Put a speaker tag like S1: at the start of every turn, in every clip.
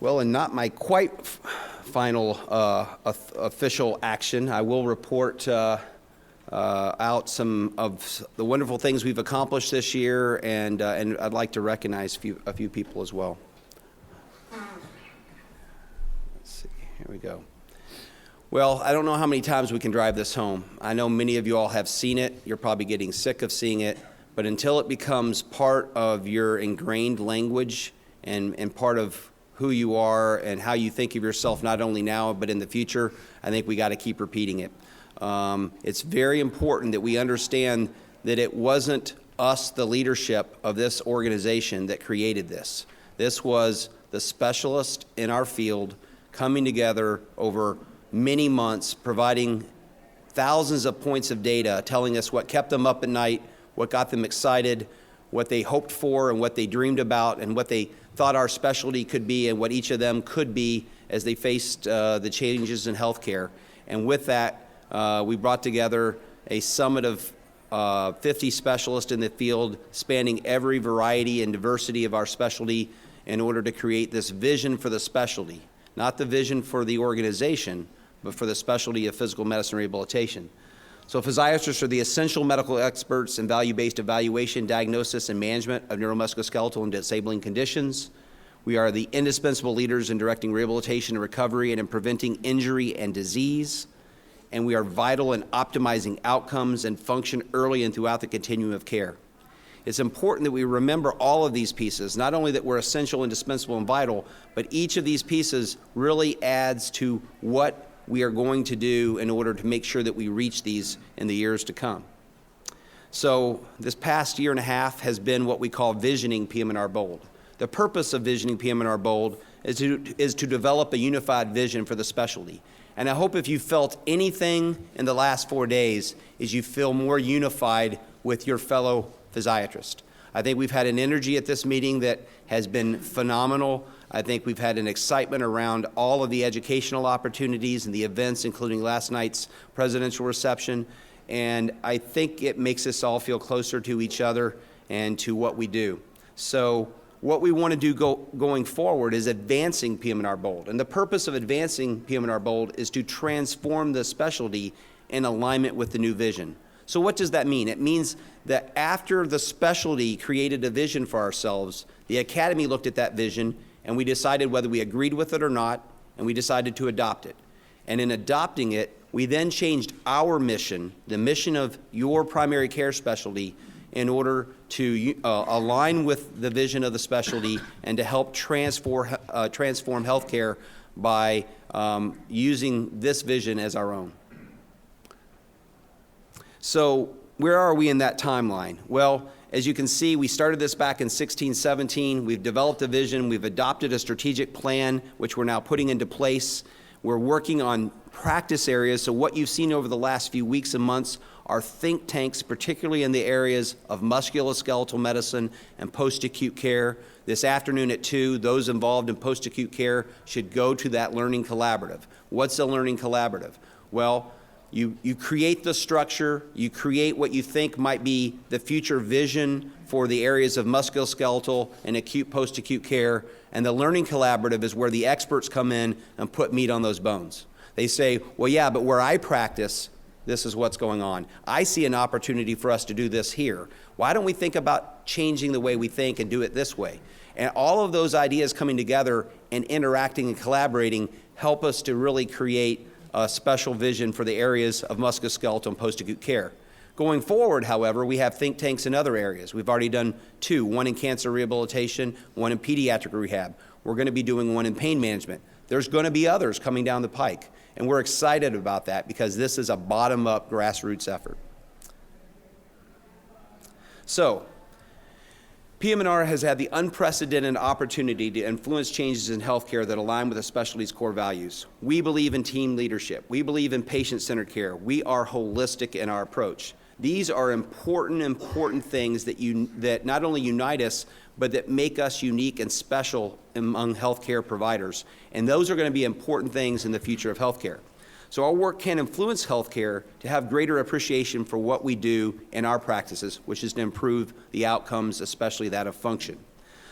S1: Well, and not my quite final official action, I will report out some of the wonderful things we've accomplished this year, and I'd like to recognize a few people as well. Let's see, here we go. Well, I don't know how many times we can drive this home. I know many of you all have seen it. You're probably getting sick of seeing it, but until it becomes part of your ingrained language and part of who you are and how you think of yourself, not only now but in the future, I think we got to keep repeating it. It's very important that we understand that it wasn't us, the leadership of this organization, that created this. This was the specialists in our field coming together over many months, providing thousands of points of data, telling us what kept them up at night, what got them excited, what they hoped for and what they dreamed about, and what they thought our specialty could be and what each of them could be as they faced the changes in healthcare. And with that, we brought together a summit of 50 specialists in the field, spanning every variety and diversity of our specialty, in order to create this vision for the specialty, not the vision for the organization, but for the specialty of physical medicine rehabilitation. So physiatrists are the essential medical experts in value-based evaluation, diagnosis, and management of neuromusculoskeletal and disabling conditions. We are the indispensable leaders in directing rehabilitation and recovery and in preventing injury and disease. And we are vital in optimizing outcomes and function early and throughout the continuum of care. It's important that we remember all of these pieces, not only that we're essential, indispensable, and vital, but each of these pieces really adds to what we are going to do in order to make sure that we reach these in the years to come. So this past year and a half has been what we call Visioning PM&R Bold. The purpose of Visioning PM&R Bold is to develop a unified vision for the specialty. And I hope if you felt anything in the last 4 days is you feel more unified with your fellow physiatrist. I think we've had an energy at this meeting that has been phenomenal. I think we've had an excitement around all of the educational opportunities and the events, including last night's presidential reception. And I think it makes us all feel closer to each other and to what we do. So what we want to do going forward is advancing PM&R Bold. And the purpose of advancing PM&R Bold is to transform the specialty in alignment with the new vision. So what does that mean? It means that after the specialty created a vision for ourselves, the Academy looked at that vision and we decided whether we agreed with it or not, and we decided to adopt it. And in adopting it, we then changed our mission, the mission of your primary care specialty, in order to align with the vision of the specialty and to help transform healthcare by using this vision as our own. So where are we in that timeline? Well, as you can see, we started this back in 16-17. We've developed a vision. We've adopted a strategic plan, which we're now putting into place. We're working on practice areas. So what you've seen over the last few weeks and months are think tanks, particularly in the areas of musculoskeletal medicine and post-acute care. This afternoon at 2, those involved in post-acute care should go to that learning collaborative. What's a learning collaborative? Well, you create the structure, you create what you think might be the future vision for the areas of musculoskeletal and acute post-acute care, and the learning collaborative is where the experts come in and put meat on those bones. They say, well, yeah, but where I practice, this is what's going on. I see an opportunity for us to do this here. Why don't we think about changing the way we think and do it this way? And all of those ideas coming together and interacting and collaborating help us to really create a special vision for the areas of musculoskeletal and post-acute care. Going forward, however, we have think tanks in other areas. We've already done 2, one in cancer rehabilitation, one in pediatric rehab. We're going to be doing one in pain management. There's going to be others coming down the pike, and we're excited about that because this is a bottom-up grassroots effort. So, PM&R has had the unprecedented opportunity to influence changes in healthcare that align with the specialty's core values. We believe in team leadership. We believe in patient-centered care. We are holistic in our approach. These are important things that not only unite us, but that make us unique and special among healthcare providers. And those are going to be important things in the future of healthcare. So our work can influence healthcare to have greater appreciation for what we do in our practices, which is to improve the outcomes, especially that of function.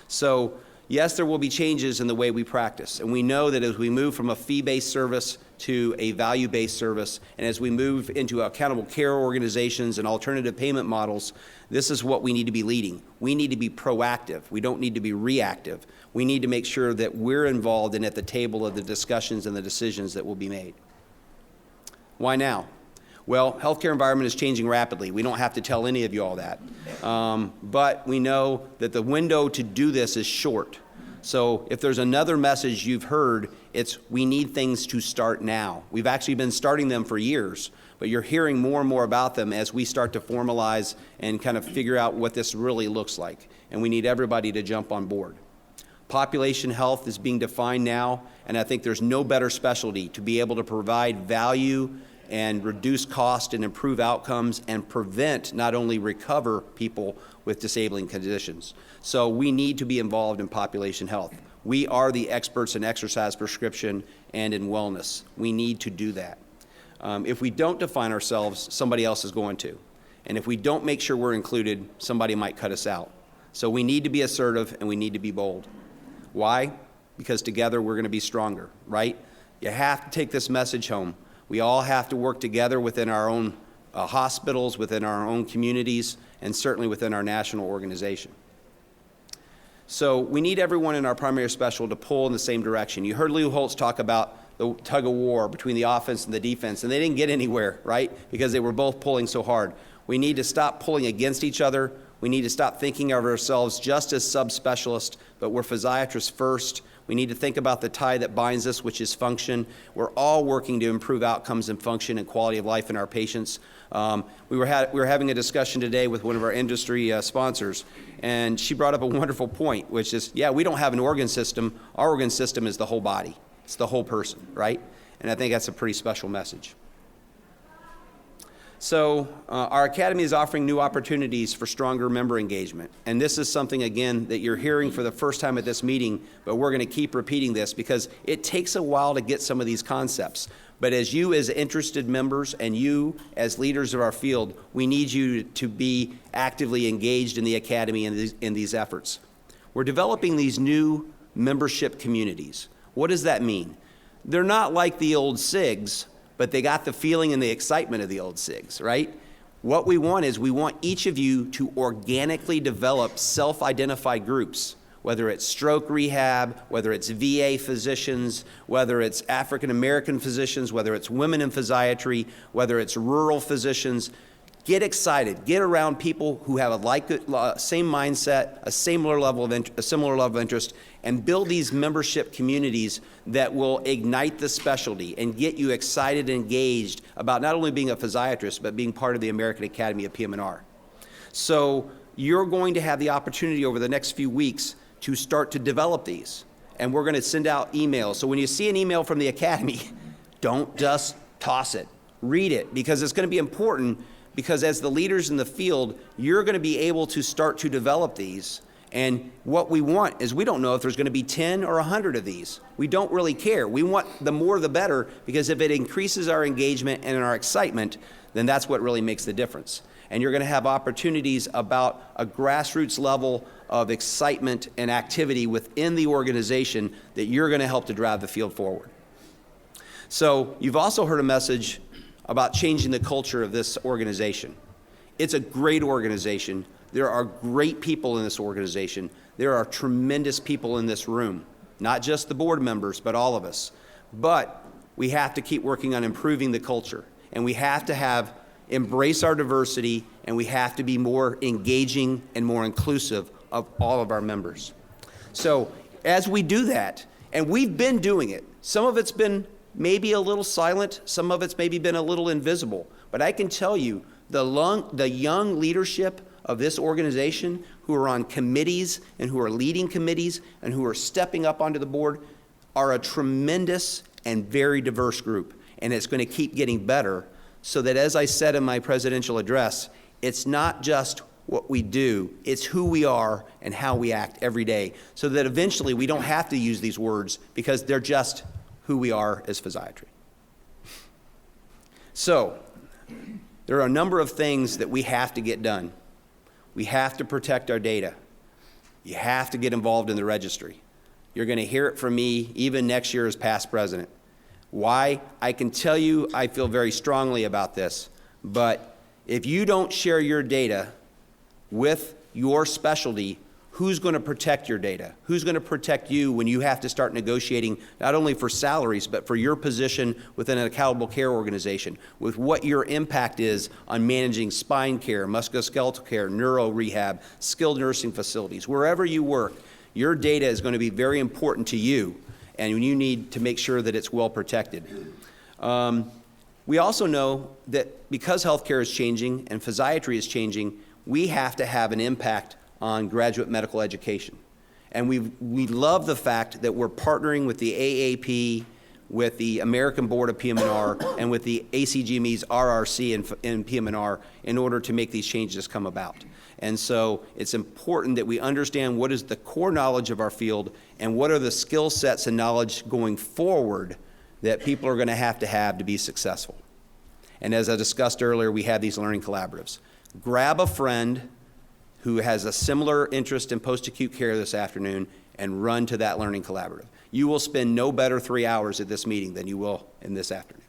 S1: So yes, there will be changes in the way we practice, and we know that as we move from a fee-based service to a value-based service, and as we move into accountable care organizations and alternative payment models, this is what we need to be leading. We need to be proactive. We don't need to be reactive. We need to make sure that we're involved and at the table of the discussions and the decisions that will be made. Why now? Well, healthcare environment is changing rapidly. We don't have to tell any of you all that. But we know that the window to do this is short. So if there's another message you've heard, it's we need things to start now. We've actually been starting them for years, but you're hearing more and more about them as we start to formalize and kind of figure out what this really looks like. And we need everybody to jump on board. Population health is being defined now, and I think there's no better specialty to be able to provide value and reduce cost and improve outcomes and prevent, not only recover people with disabling conditions. So we need to be involved in population health. We are the experts in exercise prescription and in wellness. We need to do that. If we don't define ourselves, somebody else is going to. And if we don't make sure we're included, somebody might cut us out. So we need to be assertive and we need to be bold. Why? Because together we're going to be stronger, right? You have to take this message home. We all have to work together within our own hospitals, within our own communities, and certainly within our national organization. So we need everyone in our primary special to pull in the same direction. You heard Lou Holtz talk about the tug of war between the offense and the defense, and they didn't get anywhere, right? Because they were both pulling so hard. We need to stop pulling against each other. We need to stop thinking of ourselves just as subspecialists, but we're physiatrists first. We need to think about the tie that binds us, which is function. We're all working to improve outcomes and function and quality of life in our patients. We were having a discussion today with one of our industry sponsors, and she brought up a wonderful point, which is, yeah, we don't have an organ system. Our organ system is the whole body. It's the whole person, right? And I think that's a pretty special message. So our academy is offering new opportunities for stronger member engagement. And this is something, again, that you're hearing for the first time at this meeting, but we're going to keep repeating this because it takes a while to get some of these concepts. But as you as interested members and you as leaders of our field, we need you to be actively engaged in the academy and in these efforts. We're developing these new membership communities. What does that mean? They're not like the old SIGs, but they got the feeling and the excitement of the old SIGs, right? What we want is we want each of you to organically develop self-identified groups, whether it's stroke rehab, whether it's VA physicians, whether it's African American physicians, whether it's women in physiatry, whether it's rural physicians. Get excited. Get around people who have a same mindset, a similar level of interest, and build these membership communities that will ignite the specialty and get you excited and engaged about not only being a physiatrist, but being part of the American Academy of PM&R. So you're going to have the opportunity over the next few weeks to start to develop these. And we're going to send out emails. So when you see an email from the Academy, don't just toss it. Read it, because it's going to be important, because as the leaders in the field, you're going to be able to start to develop these. And what we want is we don't know if there's going to be 10 or 100 of these. We don't really care. We want the more the better, because if it increases our engagement and our excitement, then that's what really makes the difference. And you're going to have opportunities about a grassroots level of excitement and activity within the organization that you're going to help to drive the field forward. So you've also heard a message about changing the culture of this organization. It's a great organization. There are great people in this organization. There are tremendous people in this room, not just the board members, but all of us. But we have to keep working on improving the culture, and we have to embrace our diversity, and we have to be more engaging and more inclusive of all of our members. So as we do that, and we've been doing it, some of it's been maybe a little silent, some of it's maybe been a little invisible, but I can tell you the young leadership of this organization who are on committees and who are leading committees and who are stepping up onto the board are a tremendous and very diverse group, and it's going to keep getting better, so that, as I said in my presidential address, it's not just what we do, it's who we are and how we act every day, so that eventually we don't have to use these words because they're just who we are as physiatry. So there are a number of things that we have to get done. We have to protect our data. You have to get involved in the registry. You're going to hear it from me even next year as past president. Why? I can tell you I feel very strongly about this, but if you don't share your data with your specialty, who's going to protect your data? Who's going to protect you when you have to start negotiating not only for salaries, but for your position within an accountable care organization, with what your impact is on managing spine care, musculoskeletal care, neuro rehab, skilled nursing facilities. Wherever you work, your data is going to be very important to you, and you need to make sure that it's well protected. We also know that because healthcare is changing and physiatry is changing, we have to have an impact on graduate medical education. And we love the fact that we're partnering with the AAP, with the American Board of PM&R, and with the ACGME's RRC and PM&R in order to make these changes come about. And so it's important that we understand what is the core knowledge of our field and what are the skill sets and knowledge going forward that people are going to have to be successful. And as I discussed earlier, we have these learning collaboratives. Grab a friend who has a similar interest in post-acute care this afternoon and run to that learning collaborative. You will spend no better 3 hours at this meeting than you will in this afternoon.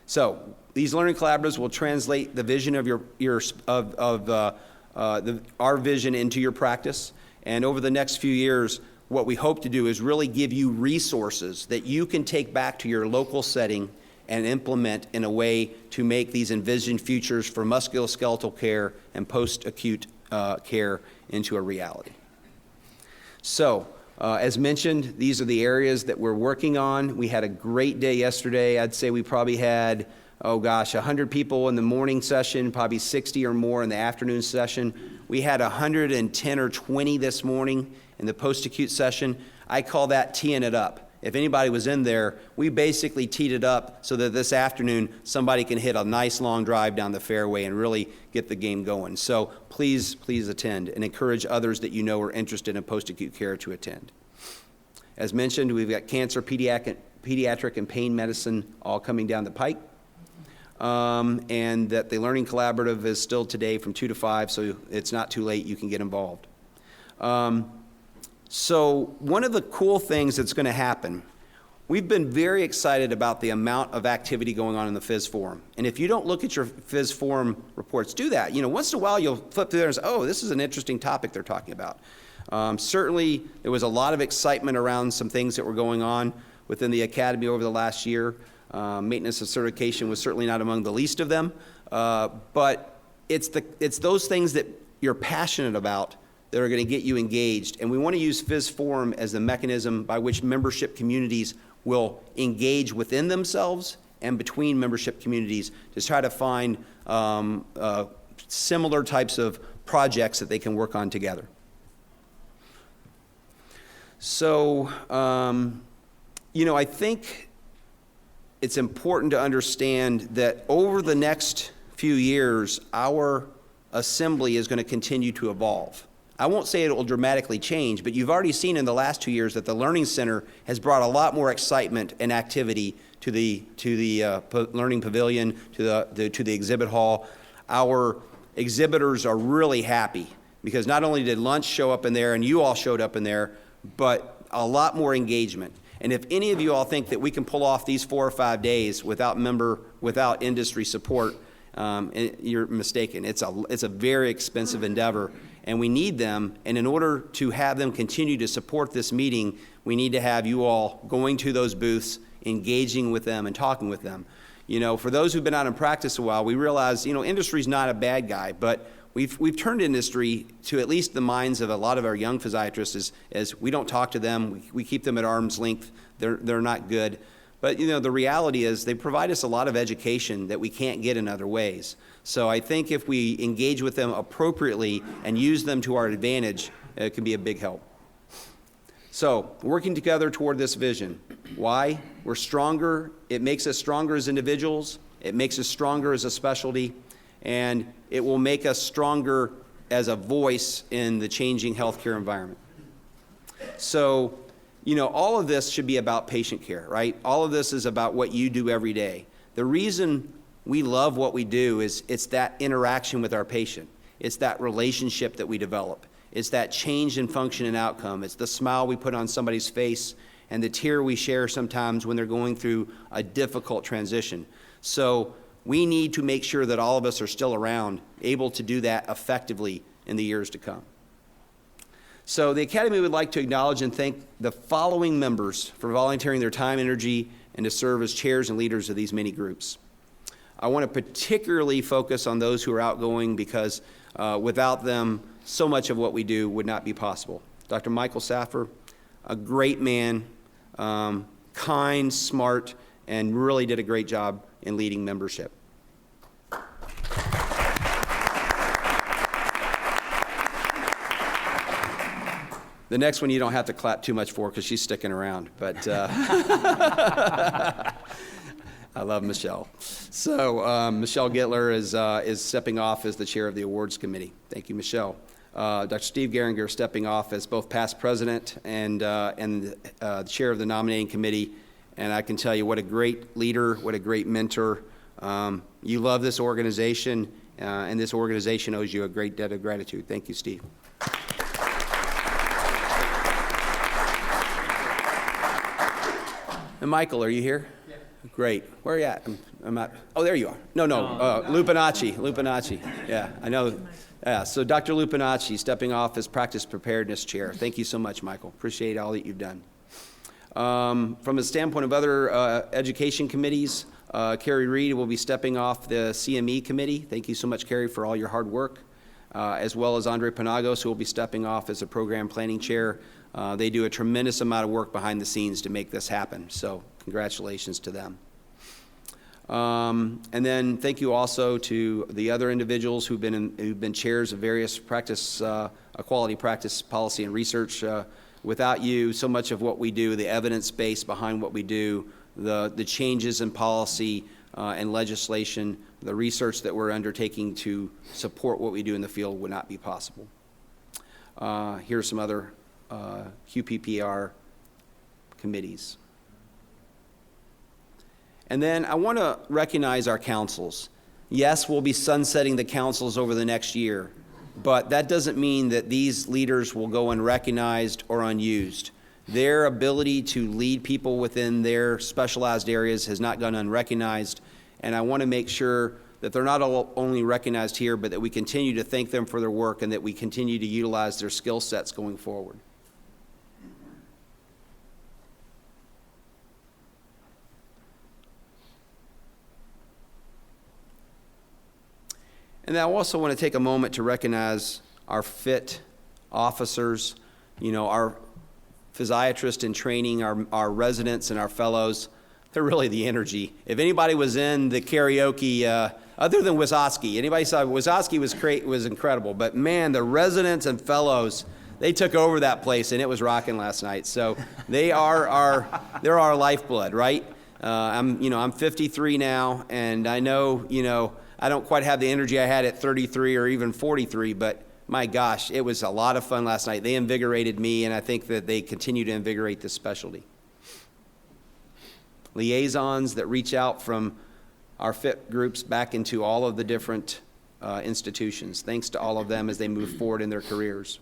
S1: So these learning collaboratives will translate the vision of our vision into your practice. And over the next few years, what we hope to do is really give you resources that you can take back to your local setting and implement in a way to make these envisioned futures for musculoskeletal care and post-acute care into a reality. So, as mentioned, these are the areas that we're working on. We had a great day yesterday. I'd say we probably had, 100 people in the morning session, probably 60 or more in the afternoon session. We had 110 or 20 this morning in the post-acute session. I call that teeing it up. If anybody was in there, we basically teed it up so that this afternoon somebody can hit a nice long drive down the fairway and really get the game going. So please attend and encourage others that you know are interested in post-acute care to attend. As mentioned, we've got cancer, pediatric, and pain medicine all coming down the pike. And that the Learning Collaborative is still today from 2 to 5, so it's not too late, you can get involved. So one of the cool things that's going to happen, we've been very excited about the amount of activity going on in the Phys Forum. And if you don't look at your Phys Forum reports, do that. Once in a while you'll flip through there and say, oh, this is an interesting topic they're talking about. Certainly there was a lot of excitement around some things that were going on within the Academy over the last year. Maintenance of certification was certainly not among the least of them. But it's those things that you're passionate about that are going to get you engaged. And we want to use Phys Forum as the mechanism by which membership communities will engage within themselves and between membership communities to try to find similar types of projects that they can work on together. So, I think it's important to understand that over the next few years, our assembly is going to continue to evolve. I won't say it will dramatically change, but you've already seen in the last 2 years that the Learning Center has brought a lot more excitement and activity to the Learning Pavilion, to the exhibit hall. Our exhibitors are really happy because not only did lunch show up in there and you all showed up in there, but a lot more engagement. And if any of you all think that we can pull off these 4 or 5 days without industry support, you're mistaken. It's a very expensive endeavor, and we need them. And in order to have them continue to support this meeting, we need to have you all going to those booths, engaging with them, and talking with them. For those who've been out in practice a while, we realize, industry's not a bad guy, but we've turned industry to at least the minds of a lot of our young physiatrists as we don't talk to them. We keep them at arm's length. They're not good. But the reality is they provide us a lot of education that we can't get in other ways. So I think if we engage with them appropriately and use them to our advantage, it can be a big help. So working together toward this vision. Why? We're stronger. It makes us stronger as individuals. It makes us stronger as a specialty. And it will make us stronger as a voice in the changing healthcare environment. So, all of this should be about patient care, right? All of this is about what you do every day. The reason we love what we do is it's that interaction with our patient. It's that relationship that we develop. It's that change in function and outcome. It's the smile we put on somebody's face and the tear we share sometimes when they're going through a difficult transition. So we need to make sure that all of us are still around, able to do that effectively in the years to come. So the Academy would like to acknowledge and thank the following members for volunteering their time, energy, and to serve as chairs and leaders of these many groups. I want to particularly focus on those who are outgoing because without them, so much of what we do would not be possible. Dr. Michael Saffer, a great man, kind, smart, and really did a great job in leading membership. The next one you don't have to clap too much for because she's sticking around, but I love Michelle. So Michelle Gittler is stepping off as the chair of the awards committee. Thank you, Michelle. Dr. Steve Geringer stepping off as both past president and the chair of the nominating committee. And I can tell you what a great leader, what a great mentor. You love this organization, and this organization owes you a great debt of gratitude. Thank you, Steve. And Michael, are you here? Yeah. Great. Where are you at? I'm at. Oh, there you are. No. Lupinacci. Yeah, I know. Yeah. So Dr. Lupinacci stepping off as practice preparedness chair. Thank you so much, Michael. Appreciate all that you've done. From a standpoint of other education committees, Carrie Reed will be stepping off the CME committee. Thank you so much, Carrie, for all your hard work, as well as Andre Panagos, who will be stepping off as a program planning chair. They do a tremendous amount of work behind the scenes to make this happen, so congratulations to them. And then thank you also to the other individuals who've been chairs of various practice, quality practice policy and research. Without you, so much of what we do, the evidence base behind what we do, the changes in policy and legislation, the research that we're undertaking to support what we do in the field would not be possible. Here are some other QPPR committees. And then I want to recognize our councils. Yes, we'll be sunsetting the councils over the next year, but that doesn't mean that these leaders will go unrecognized or unused. Their ability to lead people within their specialized areas has not gone unrecognized, and I want to make sure that they're not only recognized here, but that we continue to thank them for their work and that we continue to utilize their skill sets going forward. And I also want to take a moment to recognize our FIT officers, our physiatrists in training, our residents and our fellows. They're really the energy. If anybody was in the karaoke, other than Wisocki, anybody saw Wisocki was incredible, but man, the residents and fellows, they took over that place and it was rocking last night. So they're our lifeblood, right? I'm 53 now, and I know, I don't quite have the energy I had at 33 or even 43, but my gosh, it was a lot of fun last night. They invigorated me, and I think that they continue to invigorate this specialty. Liaisons that reach out from our FIT groups back into all of the different institutions. Thanks to all of them as they move forward in their careers.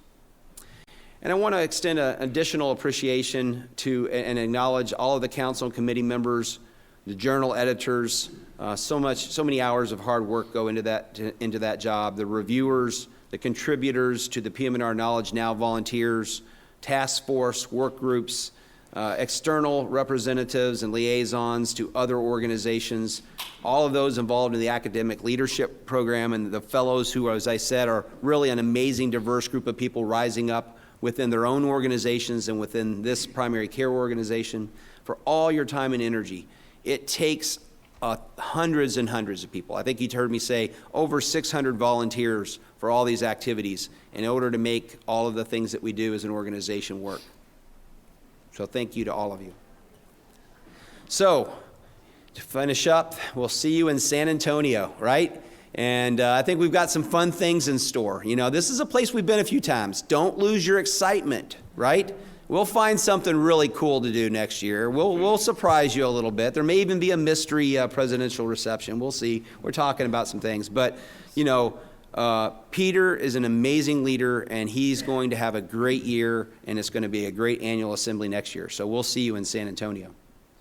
S1: And I want to extend an additional appreciation to and acknowledge all of the council and committee members, the journal editors. So many hours of hard work go into that job. The reviewers, the contributors to the PM&R Knowledge Now volunteers, task force, work groups, external representatives and liaisons to other organizations, all of those involved in the academic leadership program, and the fellows who, as I said, are really an amazing, diverse group of people rising up within their own organizations and within this primary care organization, for all your time and energy. It takes hundreds and hundreds of people. I think you heard me say over 600 volunteers for all these activities in order to make all of the things that we do as an organization work. So thank you to all of you. So to finish up, we'll see you in San Antonio, right? And I think we've got some fun things in store. This is a place we've been a few times. Don't lose your excitement, right? We'll find something really cool to do next year. We'll surprise you a little bit. There may even be a mystery presidential reception. We'll see. We're talking about some things. But, Peter is an amazing leader, and he's going to have a great year, and it's going to be a great annual assembly next year. So we'll see you in San Antonio.